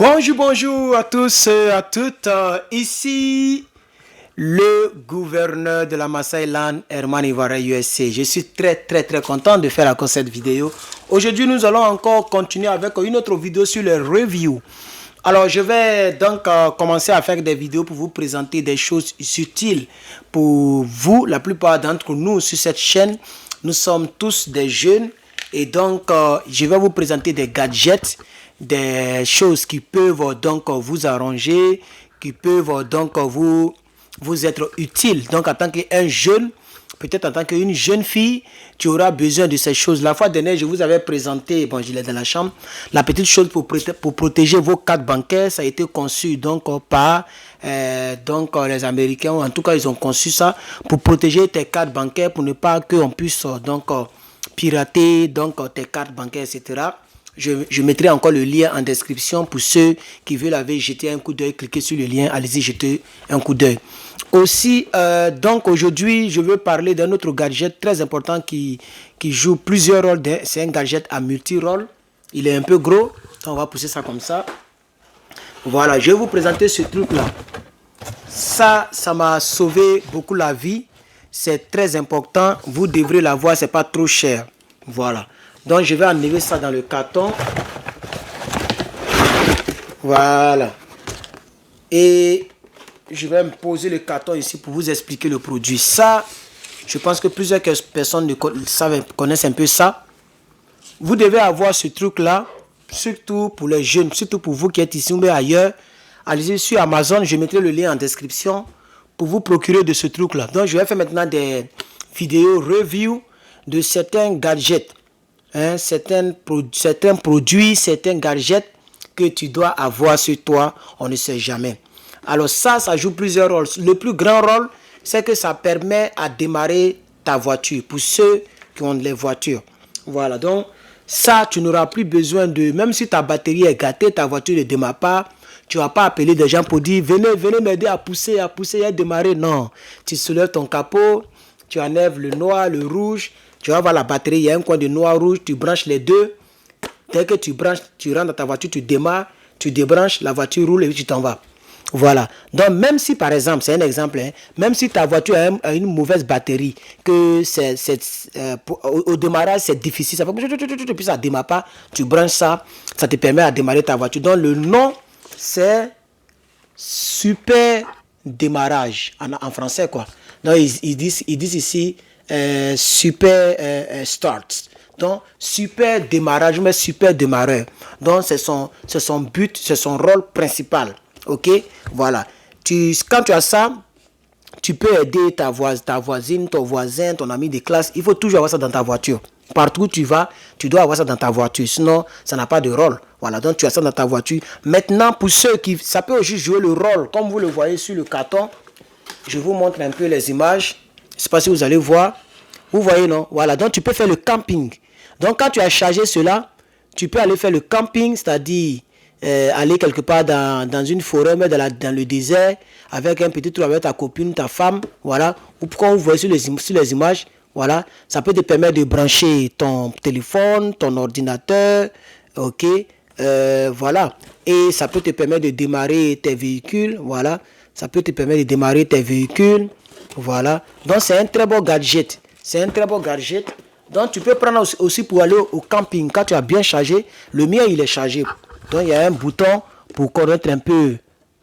Bonjour, bonjour à tous, à toutes. Ici, le gouverneur de la Maasai Land, Herman Ivara USC. Je suis très content de faire encore cette vidéo. Aujourd'hui, nous allons encore continuer avec une autre vidéo sur les reviews. Alors, je vais donc commencer à faire des vidéos pour vous présenter des choses utiles pour vous. La plupart d'entre nous sur cette chaîne, nous sommes tous des jeunes. Et donc, je vais vous présenter des gadgets, des choses qui peuvent donc vous arranger, qui peuvent donc vous être utiles. Donc, en tant qu'un jeune, peut-être en tant qu'une jeune fille, tu auras besoin de ces choses. La fois dernière, je vous avais présenté, bon, je l'ai dans la chambre, la petite chose pour protéger vos cartes bancaires. Ça a été conçu donc par les Américains, ou en tout cas, ils ont conçu ça pour protéger tes cartes bancaires, pour ne pas qu'on puisse pirater donc tes cartes bancaires, etc. Je mettrai encore le lien en description pour ceux qui veulent aller jeter un coup d'œil. Cliquez sur le lien, allez-y jeter un coup d'œil. Aussi, donc aujourd'hui, je veux parler d'un autre gadget très important qui joue plusieurs rôles. C'est un gadget à multi-rôle. Il est un peu gros. On va pousser ça comme ça. Voilà, je vais vous présenter ce truc-là. Ça m'a sauvé beaucoup la vie. C'est très important. Vous devrez l'avoir, c'est pas trop cher. Voilà. Donc, je vais enlever ça dans le carton. Voilà. Et je vais me poser le carton ici pour vous expliquer le produit. Ça, je pense que plusieurs personnes connaissent un peu ça. Vous devez avoir ce truc-là, surtout pour les jeunes, surtout pour vous qui êtes ici ou ailleurs. Allez-y sur Amazon, je mettrai le lien en description pour vous procurer de ce truc-là. Donc, je vais faire maintenant des vidéos review de certains gadgets. Certains produits, certains gadgets que tu dois avoir sur toi, on ne sait jamais. Alors ça joue plusieurs rôles. Le plus grand rôle, c'est que ça permet à démarrer ta voiture, pour ceux qui ont les voitures. Voilà, donc ça, tu n'auras plus besoin de, même si ta batterie est gâtée, ta voiture ne démarre pas, tu ne vas pas appeler des gens pour dire, venez m'aider à pousser, et à démarrer. Non, tu soulèves ton capot, tu enlèves le noir, le rouge, tu vas voir la batterie, il y a un coin de noir-rouge, tu branches les deux. Dès que tu branches, tu rentres dans ta voiture, tu démarres, tu débranches, la voiture roule et puis tu t'en vas. Voilà. Donc, même si, par exemple, c'est un exemple, même si ta voiture a une mauvaise batterie, que au démarrage, c'est difficile, ça fait puis ça ne démarre pas, tu branches ça, ça te permet à démarrer ta voiture. Donc, le nom, c'est super démarrage, en français, quoi. Donc, ils disent ici, super start. Donc, super démarrage, mais super démarreur. Donc, c'est son but, c'est son rôle principal. Ok, voilà. Quand tu as ça, tu peux aider ta voisine, ton voisin, ton ami de classe. Il faut toujours avoir ça dans ta voiture. Partout où tu vas, tu dois avoir ça dans ta voiture. Sinon, ça n'a pas de rôle. Voilà, donc tu as ça dans ta voiture. Maintenant, pour ceux qui... Ça peut aussi jouer le rôle. Comme vous le voyez sur le carton, je vous montre un peu les images. Je ne sais pas si vous allez voir. Vous voyez, non? Voilà, donc tu peux faire le camping. Donc, quand tu as chargé cela, tu peux aller faire le camping, c'est-à-dire aller quelque part dans une forêt, mais dans le désert, avec un petit trou avec ta copine, ta femme, voilà. Ou quand vous voyez sur les images, voilà, ça peut te permettre de brancher ton téléphone, ton ordinateur, ok, voilà. Et ça peut te permettre de démarrer tes véhicules, voilà. Ça peut te permettre de démarrer tes véhicules, voilà. Donc, c'est un très beau gadget. C'est un très beau gadget. Donc, tu peux prendre aussi pour aller au camping. Quand tu as bien chargé, le mien, il est chargé. Donc, il y a un bouton pour connaître un peu,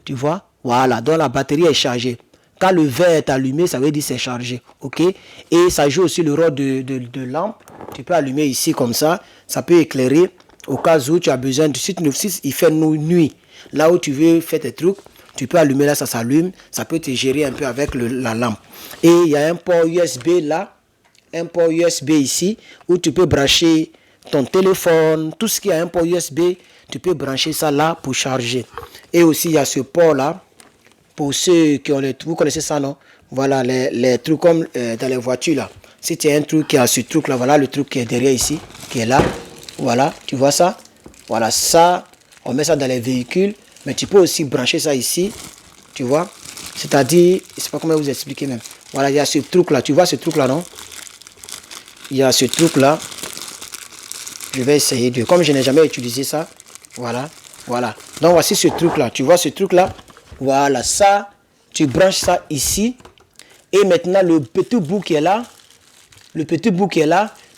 tu vois. Voilà, donc la batterie est chargée. Quand le vert est allumé, ça veut dire que c'est chargé. Ok. Et ça joue aussi le rôle de lampe. Tu peux allumer ici comme ça. Ça peut éclairer au cas où tu as besoin de... Si il fait nuit, là où tu veux faire tes trucs, tu peux allumer là, ça s'allume. Ça peut te gérer un peu avec la lampe. Et il y a un port USB là. Un port USB ici où tu peux brancher ton téléphone, tout ce qui a un port USB, tu peux brancher ça là pour charger. Et aussi il y a ce port là pour ceux qui ont vous connaissez ça, non? Voilà les trucs comme dans les voitures là. Si tu as un truc qui a ce truc là, voilà le truc qui est derrière ici, qui est là. Voilà, tu vois ça? Voilà, ça, on met ça dans les véhicules, mais tu peux aussi brancher ça ici, tu vois? C'est-à-dire, je ne sais pas comment vous expliquer même. Voilà, il y a ce truc là, tu vois ce truc là, non? Il y a ce truc là. Je vais essayer de... Comme je n'ai jamais utilisé ça. Voilà. Voilà. Donc, voici ce truc-là. Tu vois ce truc-là? Voilà, ça, tu branches ça ici. Et maintenant, le petit bout qui est là,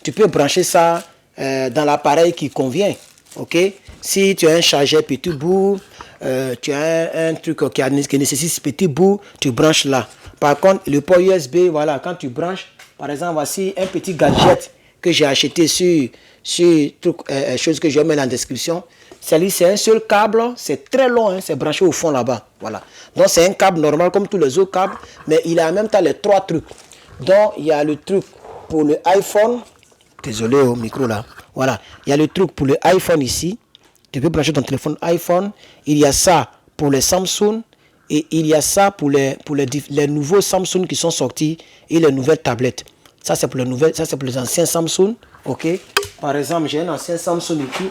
tu peux brancher ça dans l'appareil qui convient. Ok? Si tu as un chargeur petit bout, tu as un truc qui nécessite ce petit bout, tu branches là. Par contre, le port USB, voilà, quand tu branches, par exemple, voici un petit gadget que j'ai acheté sur chose que je vais mettre en description. C'est un seul câble, c'est très long, hein, c'est branché au fond là-bas. Voilà. Donc c'est un câble normal comme tous les autres câbles, mais il a en même temps les trois trucs. Donc il y a le truc pour le iPhone. Désolé au micro là. Voilà. Il y a le truc pour le iPhone ici. Tu peux brancher ton téléphone iPhone. Il y a ça pour les Samsung. Et il y a ça pour les nouveaux Samsung qui sont sortis et les nouvelles tablettes. Ça c'est pour les nouvelles, ça c'est pour les anciens Samsung. Ok. Par exemple, j'ai un ancien Samsung ici.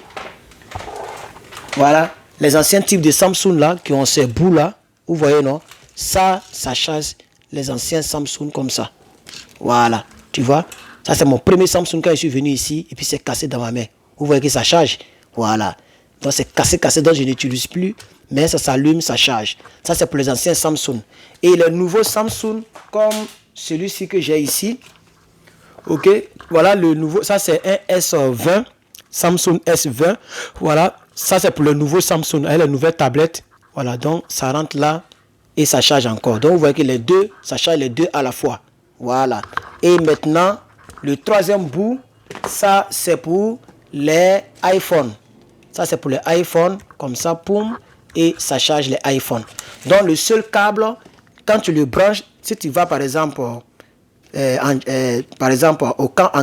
Voilà, les anciens types de Samsung là, qui ont ces bouts là, vous voyez non, ça charge les anciens Samsung comme ça. Voilà, tu vois, ça c'est mon premier Samsung quand je suis venu ici, et puis c'est cassé dans ma main. Vous voyez que ça charge, voilà. Donc c'est cassé, donc je n'utilise plus, mais ça s'allume, ça charge. Ça c'est pour les anciens Samsung. Et les nouveaux Samsung, comme celui-ci que j'ai ici, ok, voilà le nouveau, ça c'est un S20, Samsung S20, voilà. Ça, c'est pour le nouveau Samsung, avec les nouvelles tablettes. Voilà, donc ça rentre là et ça charge encore. Donc, vous voyez que les deux, ça charge les deux à la fois. Voilà. Et maintenant, le troisième bout, ça, c'est pour les iPhones. Ça, c'est pour les iPhones, comme ça, poum, et ça charge les iPhones. Donc, le seul câble, quand tu le branches, si tu vas, par exemple, en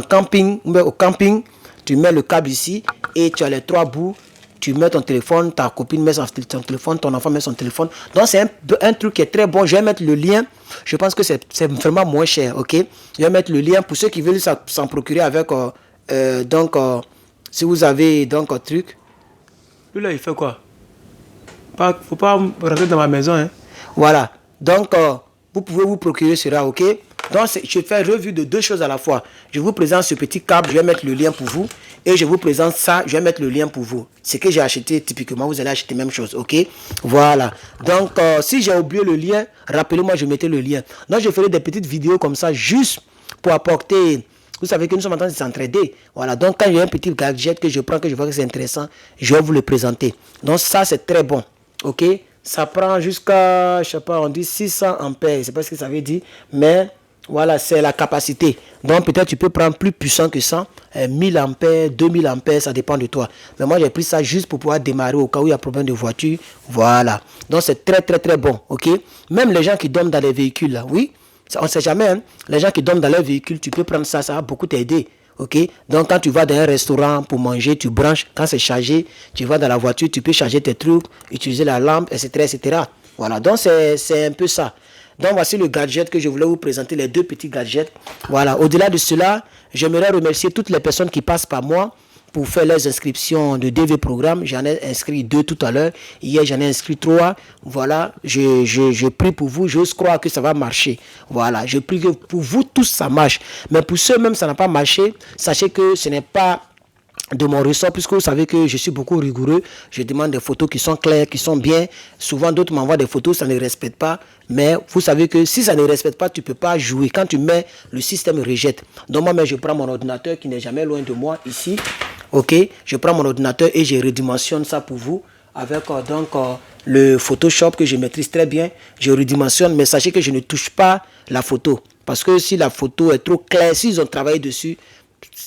camping, au camping, tu mets le câble ici et tu as les trois bouts. Tu mets ton téléphone, ta copine met son téléphone, ton enfant met son téléphone. Donc, c'est un truc qui est très bon. Je vais mettre le lien. Je pense que c'est vraiment moins cher, ok? Je vais mettre le lien pour ceux qui veulent s'en procurer avec... si vous avez donc un truc... Lui, là, il fait quoi? Faut pas rentrer dans ma maison, hein? Voilà. Donc, vous pouvez vous procurer cela, ok? Donc, je fais revue de deux choses à la fois. Je vous présente ce petit câble, je vais mettre le lien pour vous. Et je vous présente ça, je vais mettre le lien pour vous. Ce que j'ai acheté, typiquement, vous allez acheter la même chose, ok? Voilà. Donc, si j'ai oublié le lien, rappelez-moi, je mettais le lien. Donc, je ferai des petites vidéos comme ça, juste pour apporter... Vous savez que nous sommes en train de s'entraider. Voilà. Donc, quand il y a un petit gadget que je prends, que je vois que c'est intéressant, je vais vous le présenter. Donc, ça, c'est très bon, ok? Ça prend jusqu'à, je sais pas, on dit 600 ampères. Je ne sais pas ce que ça veut dire, mais... Voilà, c'est la capacité. Donc, peut-être tu peux prendre plus puissant que ça. 1000 ampères, 2000 ampères, ça dépend de toi. Mais moi, j'ai pris ça juste pour pouvoir démarrer au cas où il y a problème de voiture. Voilà. Donc, c'est très, très, très bon. OK? Même les gens qui dorment dans les véhicules, là, oui, ça, on ne sait jamais. Hein? Les gens qui dorment dans leur véhicule, tu peux prendre ça, ça va beaucoup t'aider. OK? Donc, quand tu vas dans un restaurant pour manger, tu branches. Quand c'est chargé, tu vas dans la voiture, tu peux charger tes trucs, utiliser la lampe, etc., etc. Voilà. Donc, c'est un peu ça. Donc, voici le gadget que je voulais vous présenter, les deux petits gadgets. Voilà. Au-delà de cela, j'aimerais remercier toutes les personnes qui passent par moi pour faire les inscriptions de DV Programme. J'en ai inscrit 2 tout à l'heure. Hier, j'en ai inscrit 3. Voilà. Je prie pour vous. J'ose croire que ça va marcher. Voilà. Je prie que pour vous tous, ça marche. Mais pour ceux même, ça n'a pas marché. Sachez que ce n'est pas de mon ressort, puisque vous savez que je suis beaucoup rigoureux. Je demande des photos qui sont claires, qui sont bien. Souvent, d'autres m'envoient des photos, ça ne respecte pas. Mais vous savez que si ça ne respecte pas, tu ne peux pas jouer. Quand tu mets, le système rejette. Donc moi, je prends mon ordinateur qui n'est jamais loin de moi, ici. Ok, je prends mon ordinateur et je redimensionne ça pour vous. Avec le Photoshop que je maîtrise très bien. Je redimensionne, mais sachez que je ne touche pas la photo. Parce que si la photo est trop claire, s'ils ont travaillé dessus,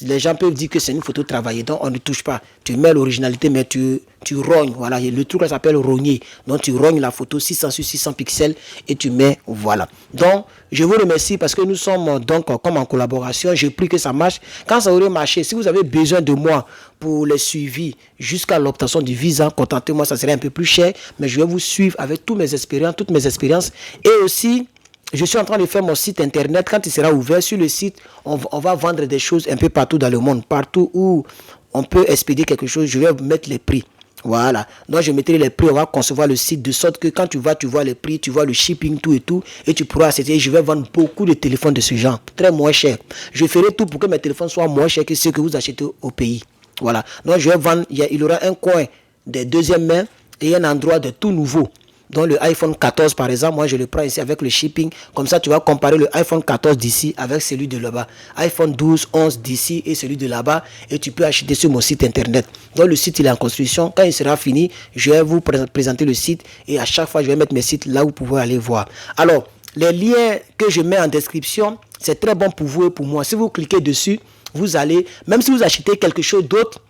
les gens peuvent dire que c'est une photo travaillée, donc on ne touche pas. Tu mets l'originalité, mais tu rognes. Voilà, le truc là s'appelle rogner. Donc tu rognes la photo 600 sur 600 pixels et tu mets, voilà. Donc je vous remercie parce que nous sommes donc comme en collaboration. Je prie que ça marche. Quand ça aurait marché, si vous avez besoin de moi pour les suivis jusqu'à l'obtention du visa, contactez-moi, ça serait un peu plus cher, mais je vais vous suivre avec toutes mes expériences. Et aussi, je suis en train de faire mon site internet. Quand il sera ouvert sur le site, on va vendre des choses un peu partout dans le monde. Partout où on peut expédier quelque chose, je vais mettre les prix. Voilà. Donc, je mettrai les prix. On va concevoir le site de sorte que quand tu vas, tu vois les prix, tu vois le shipping, tout et tout. Et tu pourras acheter. Je vais vendre beaucoup de téléphones de ce genre. Très moins cher. Je ferai tout pour que mes téléphones soient moins chers que ceux que vous achetez au pays. Voilà. Donc, je vais vendre. Il y aura un coin des deuxièmes mains et un endroit de tout nouveau. Donc le iPhone 14 par exemple, moi je le prends ici avec le shipping. Comme ça tu vas comparer le iPhone 14 d'ici avec celui de là-bas. iPhone 12, 11 d'ici et celui de là-bas. Et tu peux acheter sur mon site internet. Donc le site il est en construction. Quand il sera fini, je vais vous présenter le site. Et à chaque fois je vais mettre mes sites là où vous pouvez aller voir. Alors les liens que je mets en description, c'est très bon pour vous et pour moi. Si vous cliquez dessus, vous allez, même si vous achetez quelque chose d'autre,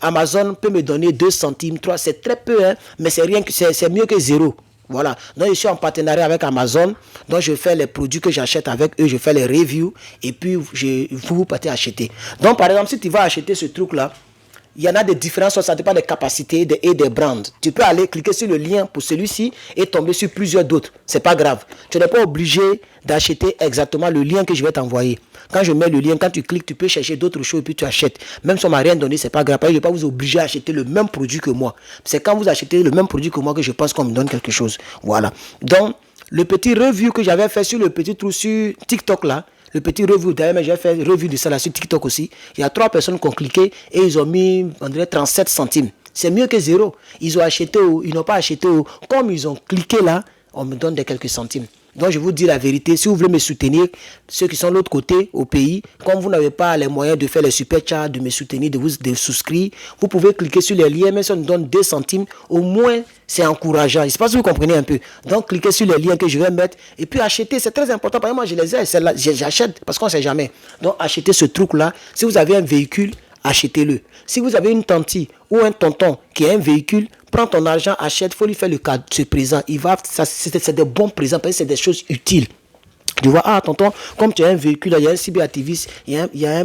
Amazon peut me donner 2 centimes, 3, c'est très peu, hein, mais c'est rien que c'est mieux que zéro. Voilà. Donc je suis en partenariat avec Amazon. Donc je fais les produits que j'achète avec eux, je fais les reviews et puis vous partez acheter. Donc par exemple, si tu vas acheter ce truc là, il y en a des différences, ça dépend des capacités et des brands. Tu peux aller cliquer sur le lien pour celui-ci et tomber sur plusieurs d'autres. C'est pas grave. Tu n'es pas obligé d'acheter exactement le lien que je vais t'envoyer. Quand je mets le lien, quand tu cliques, tu peux chercher d'autres choses et puis tu achètes. Même si on m'a rien donné, c'est pas grave. Je ne vais pas vous obliger à acheter le même produit que moi. C'est quand vous achetez le même produit que moi que je pense qu'on me donne quelque chose. Voilà. Donc, le petit review que j'avais fait sur le petit trou sur TikTok là, le petit review, d'ailleurs, j'ai fait review de ça là sur TikTok aussi. Il y a 3 personnes qui ont cliqué et ils ont mis, on dirait, 37 centimes. C'est mieux que zéro. Ils ont acheté ou ils n'ont pas acheté ou comme ils ont cliqué là, on me donne des quelques centimes. Donc, je vous dis la vérité. Si vous voulez me soutenir, ceux qui sont de l'autre côté, au pays, comme vous n'avez pas les moyens de faire les super chats, de me soutenir, de souscrire, vous pouvez cliquer sur les liens. Même si on nous donne 2 centimes, au moins, c'est encourageant. Je ne sais pas si vous comprenez un peu. Donc, cliquez sur les liens que je vais mettre et puis achetez. C'est très important. Par exemple, moi, je les ai. J'achète parce qu'on ne sait jamais. Donc, achetez ce truc-là. Si vous avez un véhicule, achetez-le. Si vous avez une tante ou un tonton qui a un véhicule, prends ton argent, achète, il faut lui faire le cadeau, ce présent. C'est des bons présents, parce que c'est des choses utiles. Tu vois, ah tonton, comme tu as un véhicule, il y a un cyberactiviste, il y a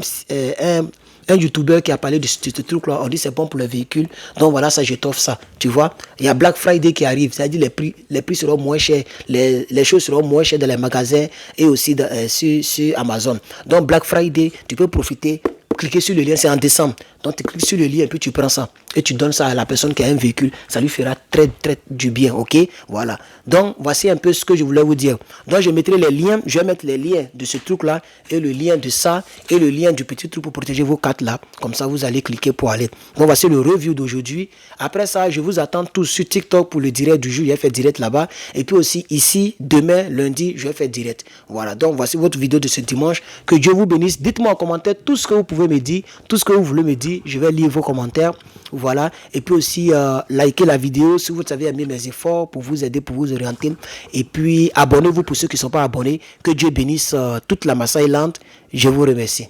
un YouTuber qui a parlé de ce truc-là, on dit c'est bon pour le véhicule, donc voilà, ça je t'offre ça, tu vois. Il y a Black Friday qui arrive, c'est-à-dire les prix seront moins chers, les choses seront moins chères dans les magasins et aussi sur Amazon. Donc Black Friday, tu peux profiter. Cliquez sur le lien, c'est en décembre. Donc tu cliques sur le lien et puis tu prends ça. Et tu donnes ça à la personne qui a un véhicule. Ça lui fera très très du bien, ok? Voilà. Donc voici un peu ce que je voulais vous dire. Donc je mettrai les liens, je vais mettre les liens de ce truc là et le lien de ça et le lien du petit truc pour protéger vos cartes là. Comme ça vous allez cliquer pour aller. Donc voici le review d'aujourd'hui. Après ça, je vous attends tous sur TikTok pour le direct du jour. Je vais faire direct là-bas. Et puis aussi ici, demain, lundi, je vais faire direct. Voilà. Donc voici votre vidéo de ce dimanche. Que Dieu vous bénisse. Dites-moi en commentaire tout ce que vous pouvez me dire, tout ce que vous voulez me dire. Je vais lire vos commentaires. Voilà. Et puis aussi, likez la vidéo si vous avez aimé mes efforts pour vous aider, pour vous orienter. Et puis, abonnez-vous pour ceux qui ne sont pas abonnés. Que Dieu bénisse toute la Maasai Land. Je vous remercie.